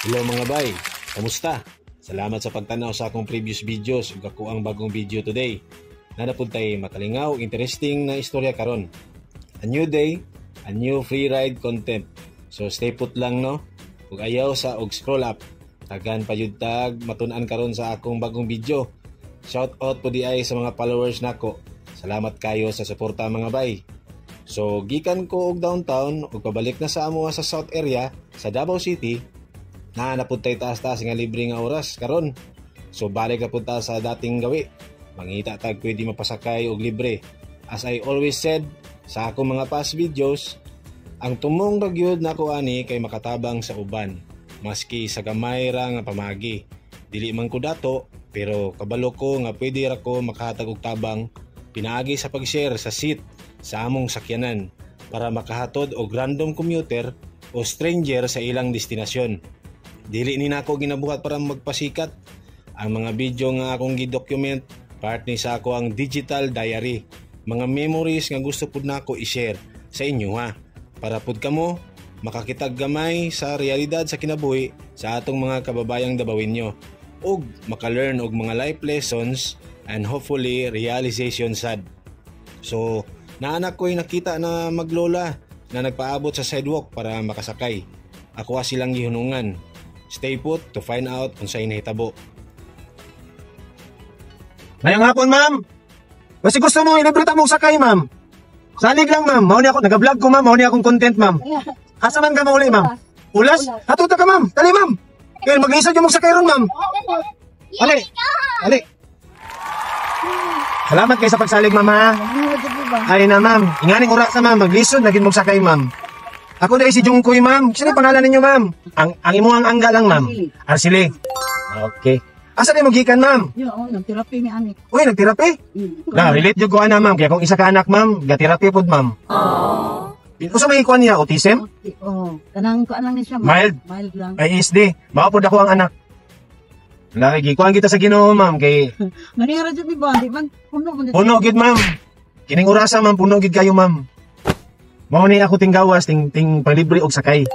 Hello mga bay, kamusta? Salamat sa pagtanaw sa akong previous videos ug ako ang bagong video today. Nanapuntay makalingaw, interesting na istorya karon. A new day, a new free ride content. So stay put lang no. Ug ayaw sa og scroll up. Tagan pa yun tag matun-an karon sa akong bagong video. Shout out po di ay sa mga followers nako. Salamat kayo sa suporta mga bay. So gikan ko og downtown ug pabalik na sa amo sa south area sa Davao City. Napuntay taas-taas nga libre nga oras karon. So balik na punta sa dating gawi. Mangita tag pwede mapasakay og libre. As I always said sa akong mga past videos, ang tumong ragyod nako ani kay makatabang sa uban. Maski sa gamay ra nga pamagi. Dili man ko dato pero kabalo ko nga pwede ra ko makahatag og tabang pinaagi sa pag-share sa seat sa among sakyanan para makahatod og random commuter o stranger sa ilang destinasyon. Dili ni nako ginabuhat para magpasikat. Ang mga video nga akong gi-document part ni sa ako ang digital diary. Mga memories nga gusto pud nako i-share sa inyo ha. Para pud kamo makakitag gamay sa realidad sa kinabuhi sa atong mga kababayang Dabawinyo ug maka-learn og mga life lessons and hopefully realization sad. So, naanak ko'y nakita na maglola na nagpaabot sa sidewalk para makasakay. Ako silang gihunungan. Stay put to find out kung sa'y nahitabo. Ngayong hapon, ma'am. Kasi gusto mo, ilibrita mong sakay, ma'am. Salig lang, ma'am. Mauni ako, nag-vlog ko, ma'am. Mauni akong content, ma'am. Asa man ka mauli, ma'am? Ulas? Hatuta ka, ma'am. Dali, ma'am. Kaya mag-lisod yung mong sakay ron, ma'am. Ali. Ali. Salamat kayo sa pagsalig, ma'am, ha? Ay na, ma'am. Inganing oras na, ma'am. Mag-lisod, naging mong sakay, ma'am. Ako na si Jungkoy, ma'am. Sino pangalan ninyo, ma'am? Ang imuhang angga lang, ma'am. Arsili. Okay. Asa na mo gikan, ma'am? Yo, nagterapi ni anik. Uy, nagterapi? Na, relate yung kuha na, ma'am. Kaya kung isa ka anak, ma'am, gaterapi po, ma'am. Kung sa may kuha niya, autism? Kanang kuha lang ni siya. Mild? Mild lang. Ay, SD. Baka po ako ang anak. Lagi, kuhaan kita sa Ginoo, ma'am. Kay... Manira dyan, diba? Di man, puno mo. Puno, gid, ma'am. Kining orasa, ma'am. Puno, gid kayo, ma'am. Mao ni ako tinggawas, ting panglibre og sakay.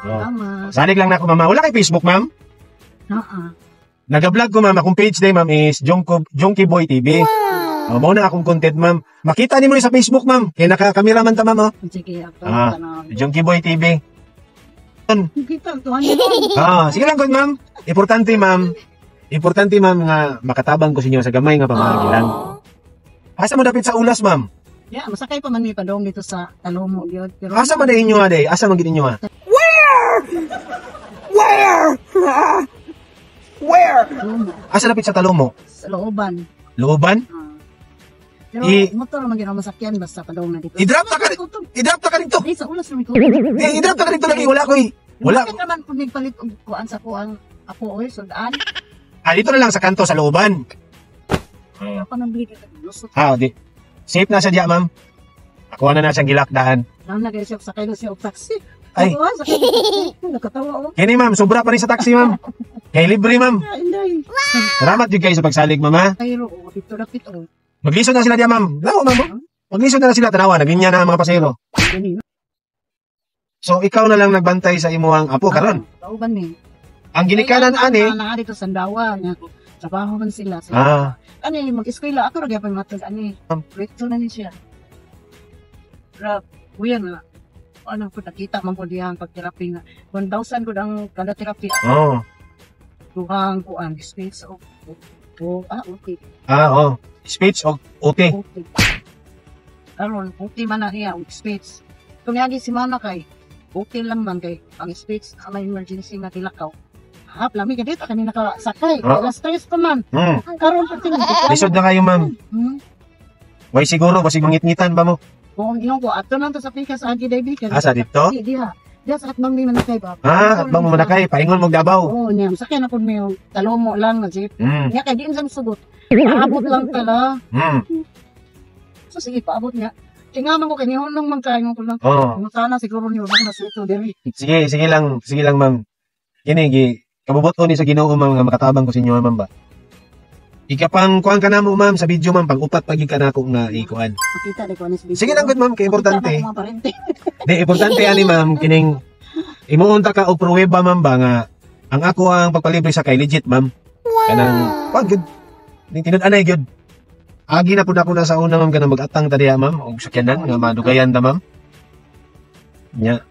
Tama. Salig lang na ako, ma'am. Wala kay Facebook, ma'am? Nag-vlog ko, ma'am. Akong page day, ma'am, is Jonky Boy TV. Wow! Mao na akong content, ma'am. Makita ni mo sa Facebook, ma'am. Kaya naka-cameraman ta, ma'am, oh. Sige, ako. Jonky Boy TV. Kita, tuhan niyo. Sige lang, good, ma'am. Importante, ma'am. Importante, ma'am, nga makatabang ko sa inyo sa gamay nga pamagi lang. Asa mo dapit sa ulas, ma'am? Yeah, masakay pa man may padong dito sa Talomo. Pero asa man na inyo, aday? Asa man gid inyo, ha? Where? Asa dapit sa Talomo? Sa looban. Looban? Pero motor naman ginawa masakyan basta padong na dito. I-drop ta ka dito. Di, sa ulas naman ko. I-drop ta ka dito lagi. Wala ko eh. Wala. Bakit naman kung nagpalit og kuan sa kuan ako oy sundaan? Dito na lang sa kanto sa looban. Ako nang bili ka lusot. Di. Safe na siya diya, ma'am. Ako na siyang gilakdahan. Nang nagay siya sakay na siya og taxi. Ay. Nakatawa oh. Kini, ma'am, sobra pa rin sa taxi, ma'am. Kay libre, ma'am. Inday. Salamat yun kayo sa pagsalig, ma'am, ha? Pero dito dapit oh. Maglisod na sila diya, ma'am. Lawa, ma'am. Maglisod na sila, tanawa. Naginya na ang mga pasero. So, ikaw na lang nagbantay sa imuhang apo, karon. Kauban ni. Ang ginikanan, ani. Na dito sa Sandawa. Trabaho man sila. Ani, mag-eskwela. Ako rin pa matag. Ani, rekto na ni siya. Grab, kuya nga. Ano ko nakita man ko diyang pag-therapy nga. 1,000 ko ang kada therapy. Tuhang ko ang space of okay. Speech o OT. Okay. Karon, okay man na niya, space. Kung yagi si Mana kay, okay lang man kay, ang space, ang emergency nga tilakaw. Lami ka dito, kanina ka sakay. Kaya stress pa man. Karon, Lisod na kayo, ma'am. Way siguro, basig mangit-ngitan ba mo? Kung inong ko, ato lang to sa pikas, Agi David. Sa dito? Diha. Diha sa atbang may manakay ba? Atbang mo manakay, paingon mong Davao. Niya, sakay na po may Talomo lang na jeep. Niya, kaya diin sa sugot. Paabot lang tala. So, sige, paabot niya. Tingaman ko, kanihon lang magkain ko lang. Sana siguro niyo, baka nasa ito, Derry. Sige lang, ma'am. Kini, kabubuto ni sa Ginoo, ma'am, nga makatabang ko sa inyo, ma'am ba? Ikapang kuhan ka na mo, ma'am, sa video, ma'am, pag-upat pagin ka na akong ikuhan. Makita na ko sa video. Sige lang, good, ma'am, kaya importante. Importante, ani, ma'am, kining, imuunta ka o pruweba, ma'am, ba, nga, Ang ako ang pagpalibre sa kay legit, ma'am. Kanang, wag, good. Tinud-anay, good. Agi na po na ako na sa una, ma'am, kanang mag-atang tadiya, ma'am. O sakyanan, nga madugayan ta, ma'am. Nya,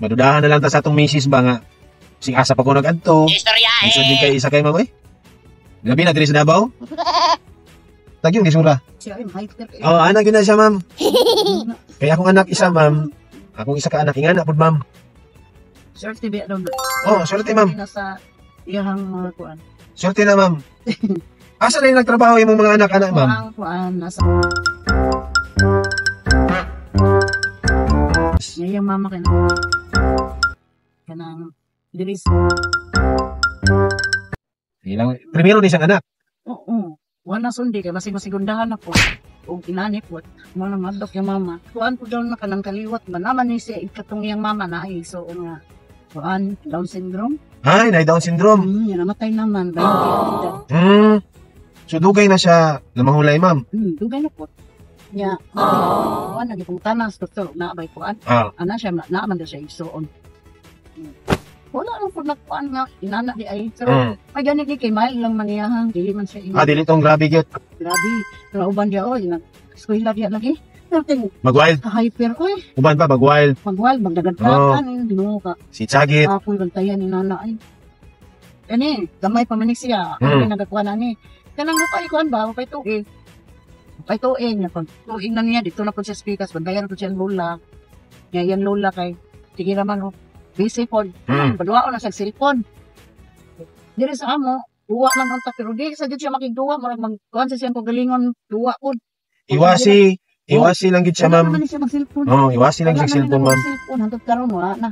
madudahan na lang ta sa atong misis ba nga. Sing asa pa ko nag-adto. Gusto din kay isa kay ma'am, eh. Gabi na, diri sa Davao. Tagyong gisura. Siya ay hyper. Oh, anak yun na siya, ma'am. Kaya akong anak isa, ma'am. Akong isa ka anak, ingana po, ma'am. Swerte ba daw? Oh, swerte, ma'am. Nasa iyang mga kuan. Swerte na, ma'am. Asa na yung nagtrabaho yung mga anak-anak, ma'am? Ang kuan nasa yung mama kanang diris. Ilang, primero din siyang anak. Oo. Wala sundi kay basig masigundahan ako. O kinani po. Mga madok yung mama. Kuan po daw na kanang kaliwat man naman ni siya ikatong iyang mama na ay so nga. Kuan Down syndrome. Ay, na Down syndrome. Yan namatay naman. Dahil So, dugay na siya namahulay, ma'am. dugay na po. Ya. Kuan lagi pong tanas doktor na bay kuan. Ana siya na man daw siya isuon. Wala nang po nagkuan nga inana di ay. Pero ay ganit ni kay mahal lang maniyahang dili man siya. Dili tong grabe gyud. Grabe. Pero uban dia oy nag eskwela dia lagi. Pero Mag-wild. hyper ko eh. Uban pa, mag-wild. Magwal, magdagadlakan, dinuho ka. Si Chagit. Ako'y bantayan ni nana ay. Kani, gamay pa manik siya. Ako nagkakuha na ni. Kanang mapay kuan ba, mapay tuig. Mapay tuig, tuig na niya, dito na po siya speakers, bantayan po siya lola. Yan lola kay, sige naman, busy po. Padua ko na sa cellphone. Diri sa amo, duwa man ang pero di sa dito siya makigduwa, marag magkuhan sa siyang pagalingon, duwa po. Iwasi lang gid siya, ma'am. Wala naman siya mag-cellphone. Iwasi lang siya cellphone, ma'am. Hantod karon wala na.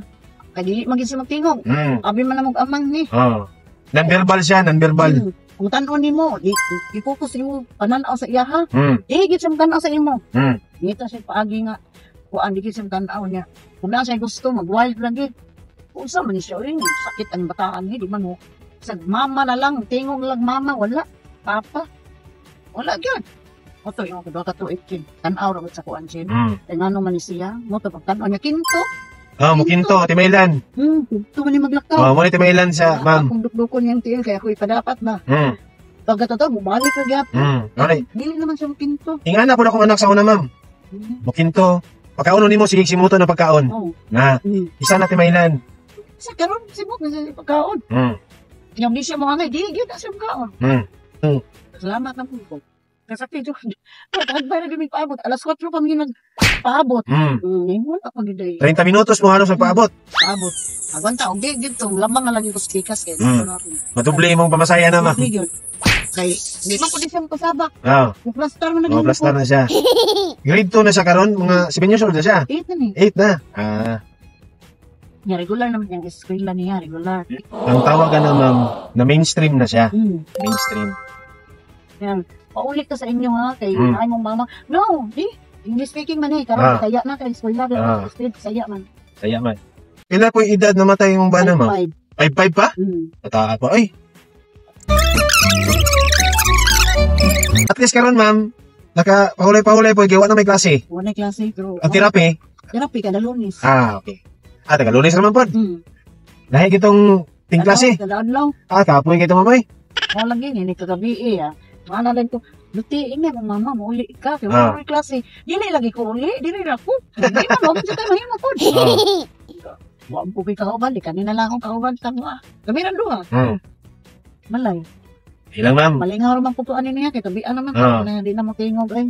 Kaya di maging siya magtingog. Abi man na mag-amang ni. Non-verbal siya, non-verbal. Kung tanon ni mo, i-focus mo pananaw sa iya ha. Di gid siya magtanaw sa imo. Ngita siya paagi nga kuan di gid siya magtanaw niya. Kung na siya gusto mag-wild lang gid. Unsa man siya rin sakit ang bataan ni di man mo. Sa mama na lang, tingog lang mama, wala. Papa. Wala gyud. Oto yung kadwa ka tuig kin. Tanaw ra sa kuan siya. Ngano man ni siya, mo to pagtanaw niya kinto. Mukinto, Timailan. Ito man yung maglakaw. Mo ni Timailan siya, ma'am. Kung dukdukon niyang tiil, kaya ako'y padapat na. Pagkatotoo, bumalik na gyap. Dili naman siya makinto. Ingana po na akong anak sa una, ma'am. Mukinto. Pagkauno nimo sige simuto na pagkaon. Na, isa na Timailan. Sa karon simot na siya pagkaon. Yung di siya mga di gyud na siya pagkaon. Salamat na po. Kasapi jo. Tagbay na gid paabot. Alas 4 pa mi nagpaabot. Ngayon ako giday. 30 minutos mo halos nagpaabot. Paabot. Agwanta og gid to lamang na lagi ko speakers kay. Maduble imong pamasaya na, ma'am. Kay di man ko di siya pasabak. Plaster mo na gid. Plaster na siya. Grade 2 na siya karon, mga 7 years old na siya. 8 na ni. 8 na. Ya regular naman yung eskwela niya, regular. Ang tawagan na, ma'am, na mainstream na siya. Mainstream. Yan. Paulit ka sa inyo ha, kay ay mong mama. No, di. English speaking man eh. Karoon, kaya na kay eskwela. Saya man. Saya man. Kailan po yung edad namatay yung bana, ma'am? 5'5 pa? Tataa pa. Ay. At least karon, ma'am, pahulay-pahulay po, gawa na may klase. Wala klase, pero... Ang therapy? Therapy, kada Lunes. Okay. Taga Lunes naman po. Dahil itong ting klase. Kada adlaw. Kapoy kayo mamay. Wala lagi, hindi kagabi eh. Mana lang ko, luti, ini mo mama, mauli ka. Kaya wala klase. Dili lagi ko uli, dili na ko. Hindi man, wala siya tayo mahimo po. Wala po kayo kauban, di kanina lang akong kauban. Gamiran doha. Malay. Ilang, ma'am? Malingaw naman po ano niya, kaya tabian naman ko na hindi na matingog ay.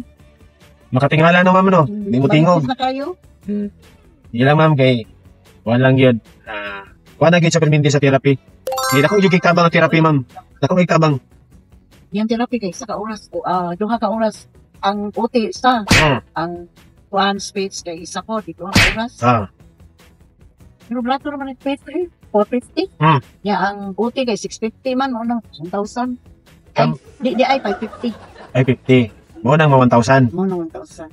Makatingala na, ma'am, no? Hindi mo tingog. Bagis na kayo. Ilang, ma'am, kay wala lang yun. Wala lang yun sa perminti sa therapy. Hindi ako yung kikabang ang therapy, ma'am. Ako kikabang. Yung therapy kay sa ka-oras, duha ka-oras, ang uti sa, ang one speech kay isa ko, dito ang oras. Pero blato naman yung 450. Ya, ang uti kay 650 man, unang 1,000. Ay, di ay 550. 550. Mo nang 1,000. Mo nang 1,000.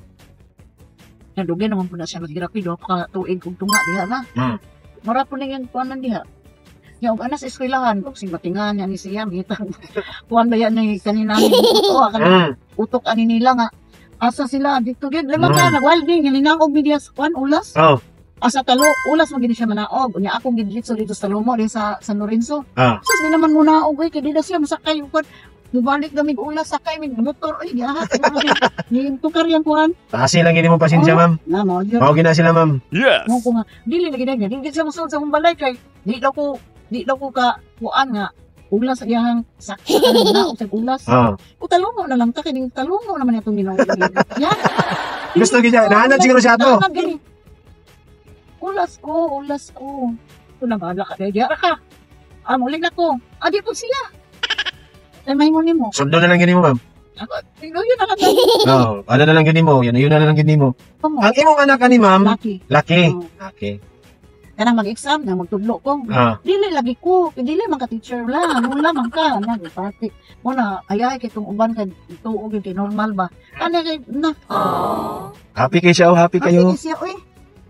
Nadugay naman po na siya mag-therapy, do ka tuig kung tunga diha na. Mara po na yung kuwanan diha. Yung anas eskwelahan, sing batingan yan ni siya, mitang kuwan ba yan ni kanina ni utok ani nila nga. Asa sila dito gid lamang ka nag-welding, hinina og media kuwan ulas. Asa talo, ulas mo gini siya manaog. Unya akong gidlitso dito sa Lumo, din sa San Lorenzo. Ah. Sus, di naman muna og kay di na siya masakay yung kwan. Mubalik gamig ulas sakay mig motor ay giahat. Ni tukar yang kuan. Kasi lang gini mo pasensya, ma'am. Na mo yun. Mao gina sila, ma'am. Mo ko nga dili lagi na dili siya musul sa balay kay di daw ko ka kuan nga ulas sa iyang sakit na og sa ulas. Ah. Utalungo na lang ta kay ding talungo naman itong ginawa. Ya. Gusto gina, nahanap siguro siya to. Ulas ko. Kuna bala ka dai diara ka. Muling na ko. Adi po siya. Ay may mo nimo. Sundo na lang gini mo, ma'am. Tingnan yun na lang. Oo, ano na lang gini mo? Yun na lang gini mo. Ang imong anak ni ma'am, Laki. laki. Oo. Okay. Kanang mag-exam na magtudlo ko. Ah. Dili lagi ko, dili man ka teacher lang, wala man ka, nagpati. Mo na ayay kay tong uban kay tuog yung normal ba. Ano kay na. Happy kayo siya, happy kayo. Kasi siya oy.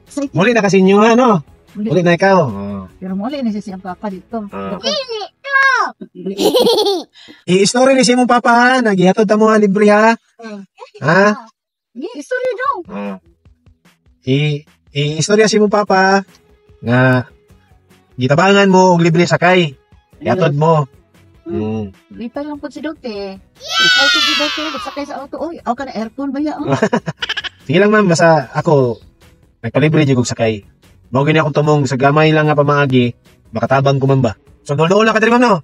Excited. Muli na kasi inyo, ano? Muli na ikaw. Pero muli na siya ang papa dito. I-story ni si mong papa, ha? Naghihatod ta mo ha, libre ha? Ha? Sorry daw. I-istorya si mong papa nga gitabangan mo og libre sakay. Ihatod mo. Lipa lang po si Dote. Excited si Dote, sakay sa auto. Oy, ako ka na aircon ba ya? Sige lang ma'am, basta ako nagpalibre jud og sakay. Mao gini akong tumong sa gamay lang nga pamaagi, makatabang ko man ba. So dolo na ka diri ma'am no.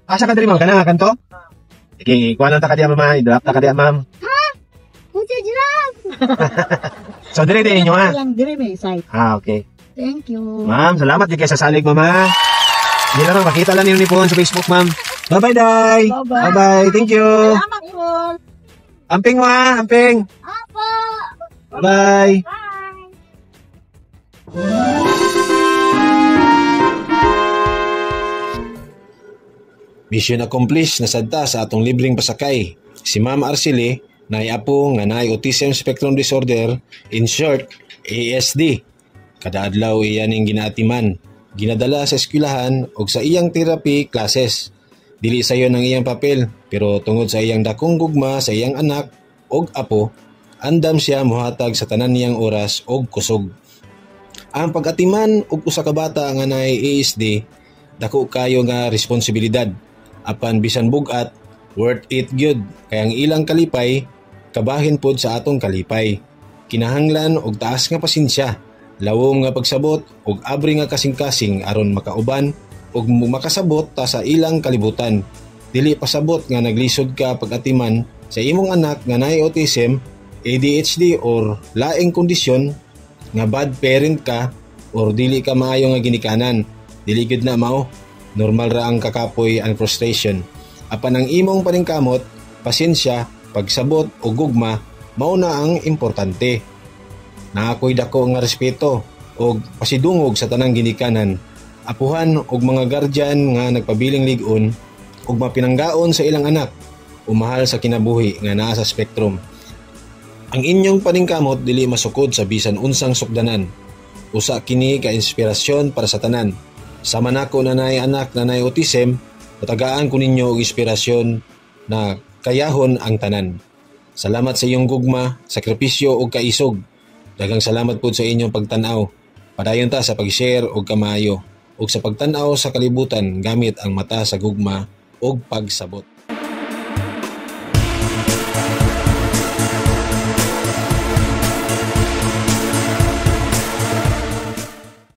Asa ka diri ma'am kana kanto? Sige, kuha ta ka diya ma'am, i-drop ta ka diya ma'am. Pucha jirap. So dire inyo ha. Lang dire may site. Okay. Thank you. Ma'am, salamat di kayo sa salig ma'am ha. Hindi lang makita lang yung nipon sa Facebook ma'am. Bye-bye, Day. Bye-bye. Bye-bye. Thank you. Salamat po. Amping mo ha, amping. Apo. Bye-bye. Bye. Mission accomplished na sadta sa atong libreng pasakay. Si Ma'am Arceli naay apo nga naay autism spectrum disorder, in short, ASD. Kada adlaw iya ning ginaatiman, ginadala sa eskwelahan ug sa iyang therapy classes. Dili sayon ang iyang papel, pero tungod sa iyang dakong gugma sa iyang anak ug apo, andam siya mohatag sa tanan niyang oras ug kusog. Ang pag-atiman ug usa ka bata nga naay ASD, dako kayo nga responsibilidad. Apan bisan bugat, worth it gyud kay ang ilang kalipay kabahin pod sa atong kalipay. Kinahanglan og taas nga pasensya, lawom nga pagsabot ug abri nga kasing-kasing aron makauban ug makasabot ta sa ilang kalibutan. Dili pasabot nga naglisod ka pag-atiman sa imong anak nga naay autism, ADHD or laing kondisyon nga bad parent ka or dili ka maayo nga ginikanan. Dili gyud na mao. Normal ra ang kakapoy and frustration. Apan ang imong paningkamot, pasensya, pagsabot o gugma, mao na ang importante. Naakoy dako nga respeto o pasidungog sa tanang ginikanan. Apuhan og mga guardian nga nagpabiling lig-on ug mapinanggaon sa ilang anak, umahal sa kinabuhi nga naa sa spectrum. Ang inyong paningkamot dili masukod sa bisan unsang sukdanan. Usa kini ka inspirasyon para sa tanan. Sama nako na naay anak na naay autism, patagaan ko ninyo og inspirasyon na kayahon ang tanan. Salamat sa iyong gugma, sakripisyo ug kaisog. Daghang salamat po sa inyong pagtan-aw. Padayon ta sa pag-share og kamayo ug sa pagtan-aw sa kalibutan gamit ang mata sa gugma ug pagsabot.